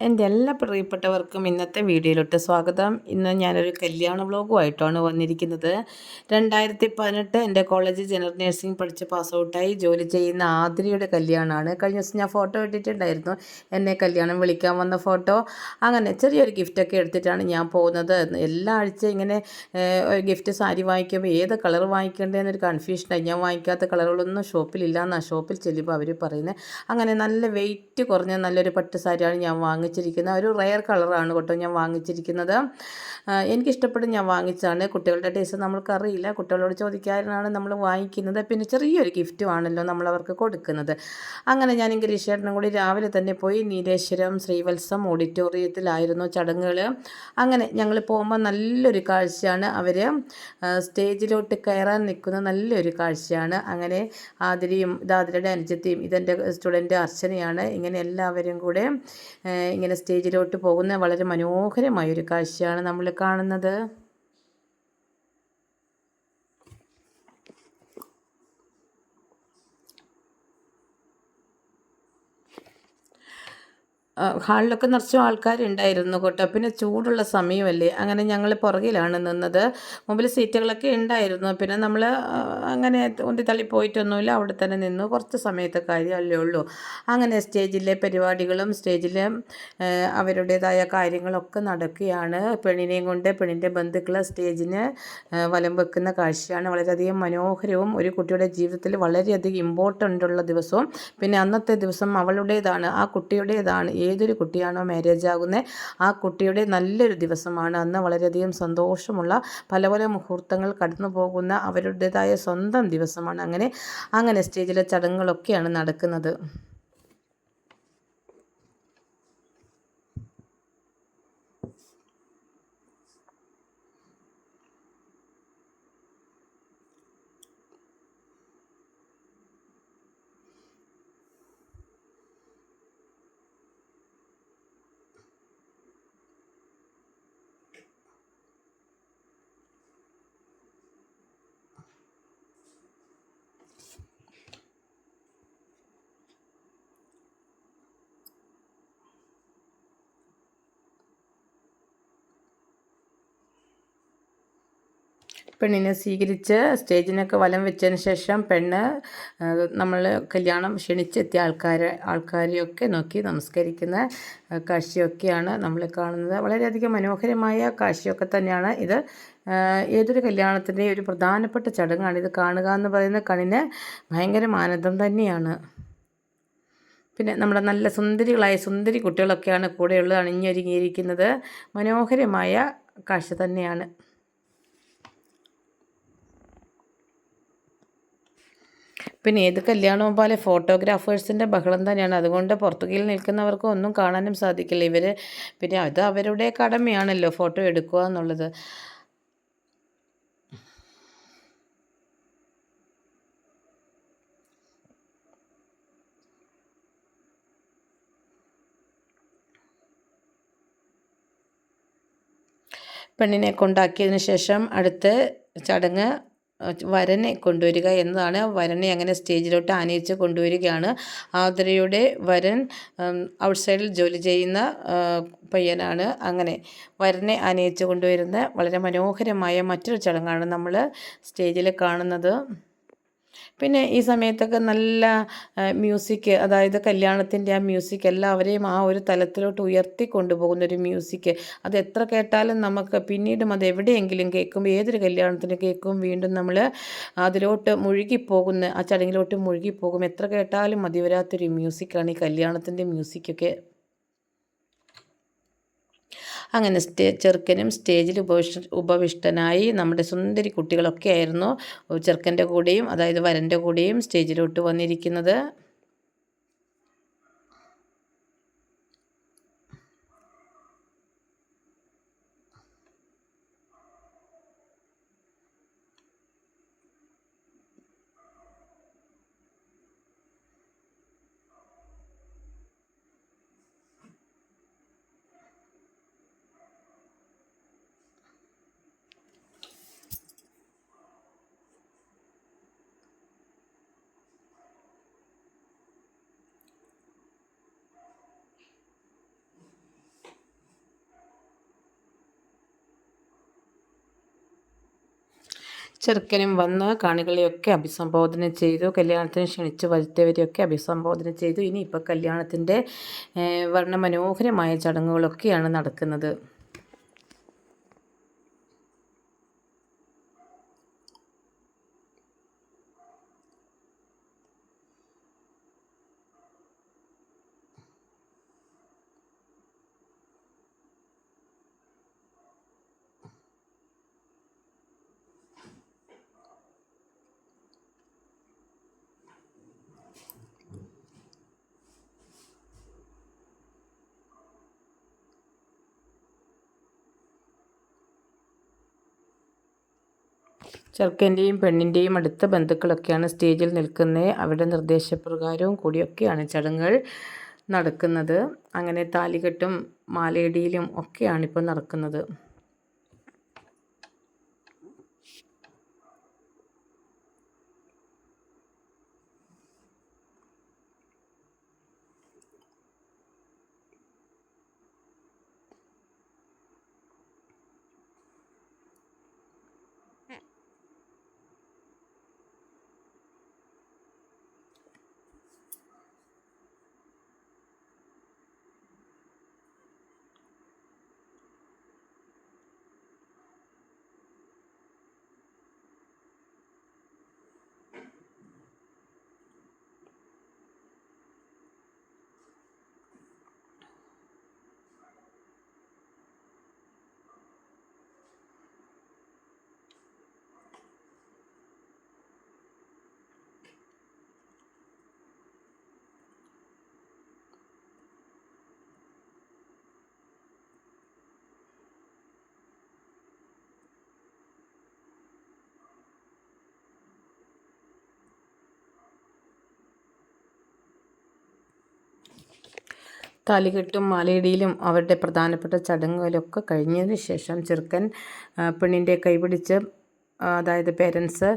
എൻ്റെ എല്ലാ പ്രിയപ്പെട്ടവർക്കും ഇന്നത്തെ വീഡിയോയിലോട്ട് സ്വാഗതം. ഇന്ന് ഞാനൊരു കല്യാണ വ്ലോഗുമായിട്ടാണ് വന്നിരിക്കുന്നത്. 2018 എൻ്റെ കോളേജ് ജനറൽ നഴ്സിംഗ് പഠിച്ച് പാസ് ഔട്ടായി ജോലി ചെയ്യുന്ന ആതിരയുടെ കല്യാണമാണ്. കഴിഞ്ഞ ദിവസം ഞാൻ ഫോട്ടോ ഇട്ടിട്ടുണ്ടായിരുന്നു, എന്നെ കല്യാണം വിളിക്കാൻ വന്ന ഫോട്ടോ. അങ്ങനെ ചെറിയൊരു ഗിഫ്റ്റൊക്കെ എടുത്തിട്ടാണ് ഞാൻ പോകുന്നത്. എല്ലാ ആഴ്ചയും ഇങ്ങനെ ഗിഫ്റ്റ് സാരി വാങ്ങിക്കുമ്പോൾ ഏത് കളർ വാങ്ങിക്കേണ്ടതെന്നൊരു കൺഫ്യൂഷനായി. ഞാൻ വാങ്ങിക്കാത്ത കളറുകളൊന്നും ഷോപ്പിലില്ല എന്നാണ് ഷോപ്പിൽ ചെല്ലുമ്പോൾ അവർ പറയുന്നത്. അങ്ങനെ നല്ല വെയിറ്റ് കുറഞ്ഞ നല്ലൊരു പട്ട് സാരിയാണ് ഞാൻ വാങ്ങിച്ചിരിക്കുന്നത്. ഒരു റെയർ കളറാണ് കേട്ടോ ഞാൻ വാങ്ങിച്ചിരിക്കുന്നത്. എനിക്കിഷ്ടപ്പെട്ട് ഞാൻ വാങ്ങിച്ചതാണ്. കുട്ടികളുടെ ടേസ്റ്റ് നമ്മൾക്കറിയില്ല, കുട്ടികളോട് ചോദിക്കാനാണ് നമ്മൾ വാങ്ങിക്കുന്നത്. പിന്നെ ചെറിയൊരു ഗിഫ്റ്റുമാണല്ലോ നമ്മൾ അവർക്ക് കൊടുക്കുന്നത്. അങ്ങനെ ഞാൻ ഗിരീഷേട്ടനും കൂടി രാവിലെ തന്നെ പോയി നീലേശ്വരം ശ്രീവത്സം ഓഡിറ്റോറിയത്തിലായിരുന്നു ചടങ്ങുകൾ. അങ്ങനെ ഞങ്ങൾ പോകുമ്പോൾ നല്ലൊരു കാഴ്ചയാണ്. അവർ സ്റ്റേജിലോട്ട് കയറാൻ നിൽക്കുന്ന നല്ലൊരു കാഴ്ചയാണ്. അങ്ങനെ ആതിരയും ആതിരയുടെ അനുജത്തിയും ഇതെൻ്റെ സ്റ്റുഡൻറ്റ് അർച്ചനയാണ്. ഇങ്ങനെ എല്ലാവരും കൂടെ ഇങ്ങനെ സ്റ്റേജിലോട്ട് പോകുന്ന വളരെ മനോഹരമായൊരു കാഴ്ചയാണ് നമ്മൾ കാണുന്നത്. ഹാളിലൊക്കെ നിറച്ചും ആൾക്കാരുണ്ടായിരുന്നു കേട്ടോ. പിന്നെ ചൂടുള്ള സമയമല്ലേ, അങ്ങനെ ഞങ്ങൾ പുറകിലാണ് നിന്നത്. മുമ്പിൽ സീറ്റുകളൊക്കെ ഉണ്ടായിരുന്നു. പിന്നെ നമ്മൾ അങ്ങനെ ഉന്തിത്തള്ളി പോയിട്ടൊന്നുമില്ല, അവിടെ തന്നെ നിന്നു. കുറച്ച് സമയത്തെ കാര്യമല്ലേ ഉള്ളൂ. അങ്ങനെ സ്റ്റേജിലെ പരിപാടികളും സ്റ്റേജിലെ അവരുടേതായ കാര്യങ്ങളൊക്കെ നടക്കുകയാണ്. പെണ്ണിനെയും കൊണ്ട് പെണ്ണിൻ്റെ ബന്ധുക്കൾ സ്റ്റേജിന് വലം വെക്കുന്ന കാഴ്ചയാണ്. വളരെയധികം മനോഹരവും ഒരു കുട്ടിയുടെ ജീവിതത്തിൽ വളരെയധികം ഇമ്പോർട്ടൻ്റ് ഉള്ള ദിവസവും പിന്നെ അന്നത്തെ ദിവസം അവളുടേതാണ്, ആ കുട്ടിയുടേതാണ്. ഏതൊരു കുട്ടിയാണോ മാരേജ് ആകുന്നത് ആ കുട്ടിയുടെ നല്ലൊരു ദിവസമാണ് അന്ന്. വളരെയധികം സന്തോഷമുള്ള പല പല മുഹൂർത്തങ്ങൾ കടന്നു പോകുന്ന അവരുടേതായ സ്വന്തം ദിവസമാണ്. അങ്ങനെ സ്റ്റേജിലെ ചടങ്ങുകളൊക്കെയാണ് നടക്കുന്നത്. പെണ്ണിനെ സ്വീകരിച്ച് സ്റ്റേജിനൊക്കെ വലം വെച്ചതിന് ശേഷം പെണ്ണ് നമ്മൾ കല്യാണം ക്ഷണിച്ചെത്തിയ ആൾക്കാരെയൊക്കെ നോക്കി നമസ്കരിക്കുന്ന കാഴ്ചയൊക്കെയാണ് നമ്മൾ കാണുന്നത്. വളരെയധികം മനോഹരമായ കാഴ്ചയൊക്കെ തന്നെയാണ് ഇത്. ഏതൊരു കല്യാണത്തിൻ്റെ ഒരു പ്രധാനപ്പെട്ട ചടങ്ങാണ് ഇത്. കാണുക എന്ന് പറയുന്നത് കണ്ണിന് ഭയങ്കര ആനന്ദം തന്നെയാണ്. പിന്നെ നമ്മുടെ നല്ല സുന്ദരികളായ സുന്ദരി കുട്ടികളൊക്കെയാണ് കൂടെയുള്ളത്, അണിഞ്ഞൊരുങ്ങിയിരിക്കുന്നത്. മനോഹരമായ കാഴ്ച തന്നെയാണ്. പിന്നെ ഏത് കല്യാണവും പോലെ ഫോട്ടോഗ്രാഫേഴ്സിൻ്റെ ബഹളം തന്നെയാണ്. അതുകൊണ്ട് പുറത്തുകയിൽ നിൽക്കുന്നവർക്ക് ഒന്നും കാണാനും സാധിക്കില്ല. പിന്നെ അത് അവരുടെ കടമയാണല്ലോ ഫോട്ടോ എടുക്കുക എന്നുള്ളത്. പെണ്ണിനെ കൊണ്ടാക്കിയതിന് ശേഷം അടുത്ത ചടങ്ങ് വരനെ കൊണ്ടുവരിക എന്നതാണ്. വരനെ അങ്ങനെ സ്റ്റേജിലോട്ട് ആനയിച്ച് കൊണ്ടുവരികയാണ്. ആതിരയുടെ വരൻ ഔട്ട്സൈഡിൽ ജോലി ചെയ്യുന്ന പയ്യനാണ്. അങ്ങനെ വരനെ ആനയിച്ച് കൊണ്ടുവരുന്ന വളരെ മനോഹരമായ മറ്റൊരു ചടങ്ങാണ് നമ്മൾ സ്റ്റേജിൽ കാണുന്നത്. പിന്നെ ഈ സമയത്തൊക്കെ നല്ല മ്യൂസിക്, അതായത് കല്യാണത്തിൻ്റെ ആ മ്യൂസിക് എല്ലാവരെയും ആ ഒരു തലത്തിലോട്ട് ഉയർത്തി കൊണ്ടുപോകുന്നൊരു മ്യൂസിക്. അത് എത്ര കേട്ടാലും നമുക്ക് പിന്നീടും അത് എവിടെയെങ്കിലും കേൾക്കുമ്പോൾ ഏതൊരു കല്യാണത്തിന് കേൾക്കും വീണ്ടും നമ്മൾ അതിലോട്ട് മുഴുകിപ്പോകുന്ന ആ ചടങ്ങിലോട്ട് മുഴുകിപ്പോകും. എത്ര കേട്ടാലും മതി വരാത്തൊരു മ്യൂസിക്കാണ് ഈ കല്യാണത്തിൻ്റെ മ്യൂസിക്കൊക്കെ. അങ്ങനെ ചെറുക്കനും സ്റ്റേജിൽ ഉപവിഷ്ടനായി. നമ്മുടെ സുന്ദരി കുട്ടികളൊക്കെ ആയിരുന്നു ചെറുക്കൻ്റെ കൂടെയും അതായത് വരൻ്റെ കൂടെയും സ്റ്റേജിലോട്ട് വന്നിരിക്കുന്നത്. ചെറുക്കനും വന്ന് കാണികളെയൊക്കെ അഭിസംബോധന ചെയ്തു. കല്യാണത്തിന് ക്ഷണിച്ചു വരുത്തിയവരെയൊക്കെ അഭിസംബോധന ചെയ്തു. ഇനിയിപ്പോൾ കല്യാണത്തിൻ്റെ വർണ്ണമനോഹരമായ ചടങ്ങുകളൊക്കെയാണ് നടക്കുന്നത്. ചെറുക്കൻ്റെയും പെണ്ണിൻ്റെയും അടുത്ത ബന്ധുക്കളൊക്കെയാണ് സ്റ്റേജിൽ നിൽക്കുന്നത്. അവരുടെ നിർദ്ദേശപ്രകാരവും കൂടിയൊക്കെയാണ് ചടങ്ങുകൾ നടക്കുന്നത്. അങ്ങനെ താലികെട്ടും മാലയിടിയിലും ഒക്കെയാണ് ഇപ്പോൾ നടക്കുന്നത്. താലികെട്ടും മാലയിടിയിലും അവരുടെ പ്രധാനപ്പെട്ട ചടങ്ങുകളൊക്കെ കഴിഞ്ഞതിന് ശേഷം ചെറുക്കൻ പെണ്ണിൻ്റെ കൈപിടിച്ച്, അതായത് പേരൻസ്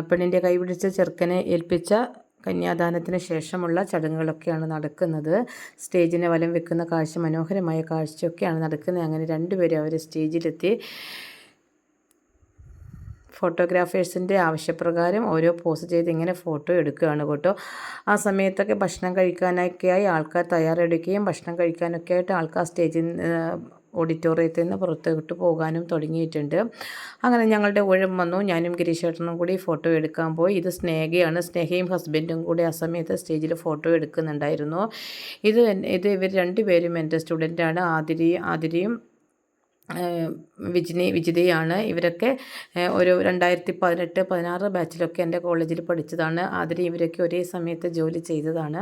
പെണ്ണിൻ്റെ കൈപിടിച്ച് ചെറുക്കനെ ഏൽപ്പിച്ച കന്യാദാനത്തിന് ശേഷമുള്ള ചടങ്ങുകളൊക്കെയാണ് നടക്കുന്നത്. സ്റ്റേജിനെ വലം വെക്കുന്ന കാഴ്ച, മനോഹരമായ കാഴ്ചയൊക്കെയാണ് നടക്കുന്നത്. അങ്ങനെ രണ്ടുപേരും അവർ സ്റ്റേജിലെത്തി ഫോട്ടോഗ്രാഫേഴ്സിൻ്റെ ആവശ്യപ്രകാരം ഓരോ പോസ് ചെയ്ത് ഇങ്ങനെ ഫോട്ടോ എടുക്കുകയാണ് കേട്ടോ. ആ സമയത്തൊക്കെ ഭക്ഷണം കഴിക്കാനൊക്കെയായി ആൾക്കാർ തയ്യാറെടുക്കുകയും ഭക്ഷണം കഴിക്കാനൊക്കെ ആയിട്ട് ആൾക്കാർ സ്റ്റേജിൽ ഓഡിറ്റോറിയത്തിൽ നിന്ന് പുറത്തോട്ട് പോകാനും തുടങ്ങിയിട്ടുണ്ട്. അങ്ങനെ ഞങ്ങളുടെ ഊഴം വന്നു. ഞാനും ഗിരീഷേട്ടനും കൂടി ഫോട്ടോ എടുക്കാൻ പോയി. ഇത് സ്നേഹയാണ്. സ്നേഹയും ഹസ്ബൻഡും കൂടി ആ സമയത്ത് സ്റ്റേജിൽ ഫോട്ടോ എടുക്കുന്നുണ്ടായിരുന്നു. ഇവർ രണ്ടുപേരും എൻ്റെ സ്റ്റുഡൻ്റാണ്. ആതിരയും വിജിതയാണ്. ഇവരൊക്കെ ഒരു 2018-16 ബാച്ചിലൊക്കെ എൻ്റെ കോളേജിൽ പഠിച്ചതാണ്. ആതിര ഇവരൊക്കെ ഒരേ സമയത്ത് ജോലി ചെയ്തതാണ്.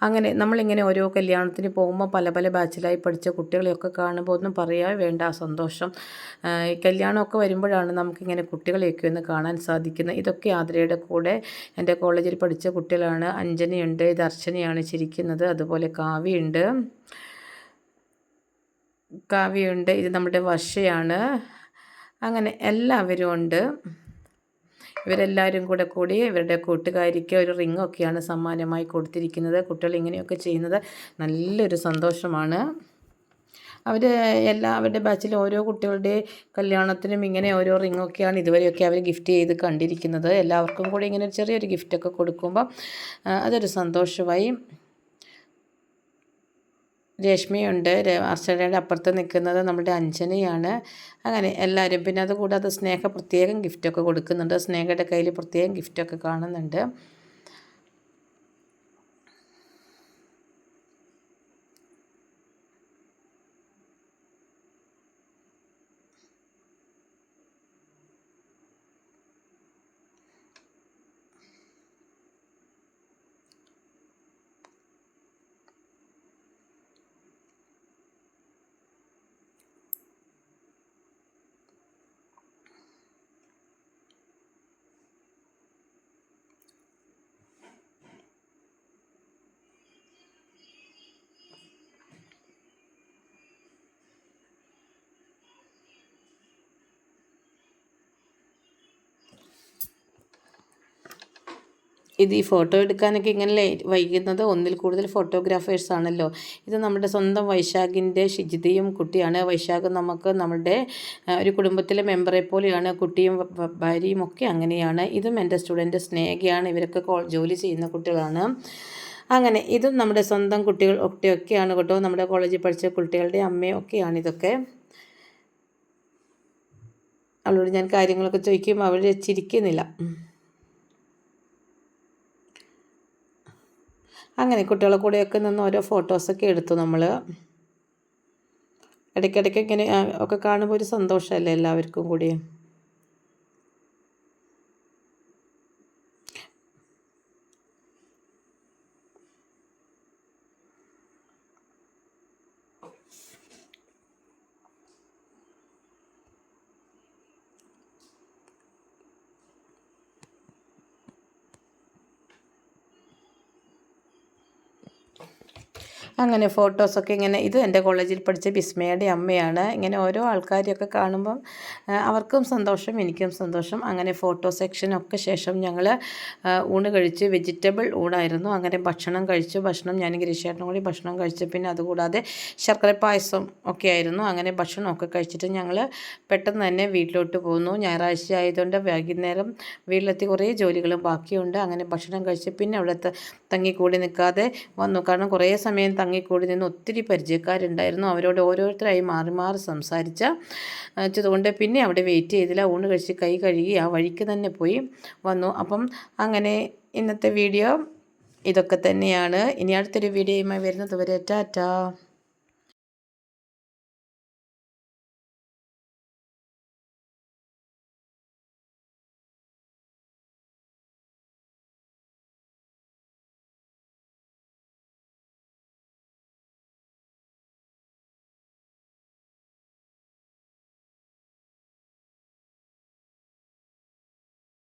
അങ്ങനെ നമ്മളിങ്ങനെ ഓരോ കല്യാണത്തിന് പോകുമ്പോൾ പല പല ബാച്ചിലായി പഠിച്ച കുട്ടികളെയൊക്കെ കാണുമ്പോൾ ഒന്നും പറയാൻ വേണ്ട സന്തോഷം. കല്യാണമൊക്കെ വരുമ്പോഴാണ് നമുക്കിങ്ങനെ കുട്ടികളെയൊക്കെ ഒന്ന് കാണാൻ സാധിക്കുന്നത്. ഇതൊക്കെ ആതിരയുടെ കൂടെ എൻ്റെ കോളേജിൽ പഠിച്ച കുട്ടികളാണ്. അഞ്ജനയുണ്ട്, ദർശനയാണ് ചിരിക്കുന്നത്, അതുപോലെ കാവ്യയുണ്ട്, ഇത് നമ്മുടെ വർഷയാണ്. അങ്ങനെ എല്ലാവരും ഉണ്ട്. ഇവരെല്ലാവരും കൂടി ഇവരുടെ കൂട്ടുകാരിക്ക് ഒരു റിങ്ങൊക്കെയാണ് സമ്മാനമായി കൊടുത്തിരിക്കുന്നത്. കുട്ടികൾ ഇങ്ങനെയൊക്കെ ചെയ്യുന്നത് നല്ലൊരു സന്തോഷമാണ്. അവരുടെ ബാച്ചിൽ ഓരോ കുട്ടികളുടെ കല്യാണത്തിനും ഇങ്ങനെ ഓരോ റിങ്ങൊക്കെയാണ് ഇതുവരെയൊക്കെ അവർ ഗിഫ്റ്റ് ചെയ്ത് കണ്ടിരിക്കുന്നത്. എല്ലാവർക്കും കൂടി ഇങ്ങനെ ചെറിയൊരു ഗിഫ്റ്റൊക്കെ കൊടുക്കുമ്പോൾ അതൊരു സന്തോഷമായി. രശ്മിയുണ്ട്, അർച്ചനയുടെ അപ്പുറത്ത് നിൽക്കുന്നത് നമ്മുടെ അഞ്ജനയാണ്. അങ്ങനെ എല്ലാവരും, പിന്നെ അതുകൂടാതെ സ്നേഹ പ്രത്യേകം ഗിഫ്റ്റൊക്കെ കൊടുക്കുന്നുണ്ട്. സ്നേഹയുടെ കയ്യിൽ പ്രത്യേകം ഗിഫ്റ്റൊക്കെ കാണുന്നുണ്ട്. ഇത് ഈ ഫോട്ടോ എടുക്കാനൊക്കെ ഇങ്ങനെ വൈകുന്നത് ഒന്നിൽ കൂടുതൽ ഫോട്ടോഗ്രാഫേഴ്സ് ആണല്ലോ. ഇത് നമ്മുടെ സ്വന്തം വൈശാഖിൻ്റെ ഷിജിതയും കുട്ടിയാണ്. വൈശാഖ് നമുക്ക് നമ്മുടെ ഒരു കുടുംബത്തിലെ മെമ്പറെ പോലെയാണ്. കുട്ടിയും ഭാര്യയും ഒക്കെ അങ്ങനെയാണ്. ഇതും എൻ്റെ സ്റ്റുഡൻറ്റ് സ്നേഹയാണ്. ഇവരൊക്കെ ജോലി ചെയ്യുന്ന കുട്ടികളാണ്. അങ്ങനെ ഇതും നമ്മുടെ സ്വന്തം കുട്ടികൾ ഒക്കെയാണ് കേട്ടോ. നമ്മുടെ കോളേജിൽ പഠിച്ച കുട്ടികളുടെ അമ്മയും ഒക്കെയാണ് ഇതൊക്കെ. അവളോട് ഞാൻ കാര്യങ്ങളൊക്കെ ചോദിക്കുമ്പോൾ അവൾ ചിരിക്കുന്നില്ല. അങ്ങനെ കുട്ടികളെ കൂടെയൊക്കെ നിന്ന് ഓരോ ഫോട്ടോസൊക്കെ എടുത്തു നമ്മൾ. ഇടയ്ക്കിടയ്ക്ക് ഇങ്ങനെ ഒക്കെ കാണുമ്പോൾ ഒരു സന്തോഷമല്ലേ എല്ലാവർക്കും കൂടി. അങ്ങനെ ഫോട്ടോസൊക്കെ ഇങ്ങനെ, ഇത് എൻ്റെ കോളേജിൽ പഠിച്ച വിസ്മയുടെ അമ്മയാണ്. ഇങ്ങനെ ഓരോ ആൾക്കാരെയൊക്കെ കാണുമ്പം അവർക്കും സന്തോഷം, എനിക്കും സന്തോഷം. അങ്ങനെ ഫോട്ടോ സെക്ഷനൊക്കെ ശേഷം ഞങ്ങൾ ഊണ് കഴിച്ച്, വെജിറ്റബിൾ ഊണായിരുന്നു. അങ്ങനെ ഭക്ഷണം കഴിച്ചു. ഞാൻ ഗിരീഷേട്ടനും കൂടി ഭക്ഷണം കഴിച്ചു. പിന്നെ അതുകൂടാതെ ശർക്കര പായസം ഒക്കെ ആയിരുന്നു. അങ്ങനെ ഭക്ഷണമൊക്കെ കഴിച്ചിട്ട് ഞങ്ങൾ പെട്ടെന്ന് തന്നെ വീട്ടിലോട്ട് പോന്നു. ഞായറാഴ്ച ആയതുകൊണ്ട് വൈകുന്നേരം വീട്ടിലെത്തി കുറേ ജോലികളും ബാക്കിയുണ്ട്. അങ്ങനെ ഭക്ഷണം കഴിച്ച് പിന്നെ അവിടെ തങ്ങിക്കൂടി നിൽക്കാതെ വന്നു. കാരണം കുറേ സമയം തങ്ങിക്കൂടി നിന്ന് ഒത്തിരി പരിചയക്കാരുണ്ടായിരുന്നു. അവരോട് ഓരോരുത്തരായി മാറി മാറി സംസാരിച്ചതുകൊണ്ട് പിന്നെ അവിടെ വെയിറ്റ് ചെയ്തില്ല. ഊണ് കഴിച്ച് കൈ കഴുകി ആ വഴിക്ക് തന്നെ പോയി വന്നു. അപ്പം അങ്ങനെ ഇന്നത്തെ വീഡിയോ ഇതൊക്കെ തന്നെയാണ്. ഇനി അടുത്തൊരു വീഡിയോയുമായി വരുന്നത് വരെ ടാറ്റാ.